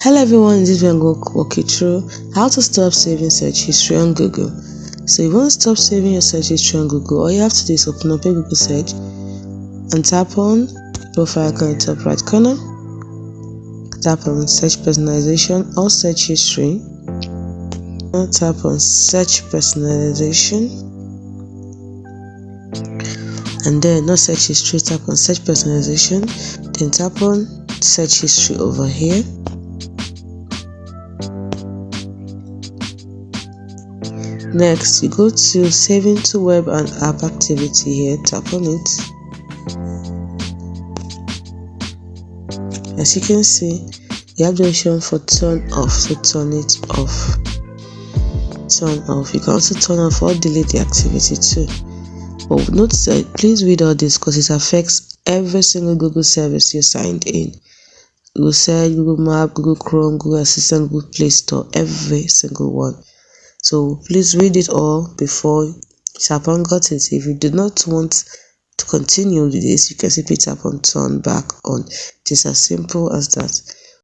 Hello everyone, in this video I'm going to walk you through how to stop saving search history on Google. So if you want to stop saving your search history on Google, all you have to do is open up a Google search and tap on profile icon in the top right corner. Tap on search personalization or search history. Tap on search personalization, and then not search history, tap on search personalization, then tap on search history over here. Next, you go to saving to web and app activity here, tap on it. As you can see, you have the option for turn off, so turn it off. Turn off. You can also turn off or delete the activity too. But note that please read all this because it affects every single Google service you're signed in. Google Search, Google Map, Google Chrome, Google Assistant, Google Play Store, every single one. So please read it all before you tap on got it. If you do not want to continue with this, you can simply tap on turn back on. It is as simple as that.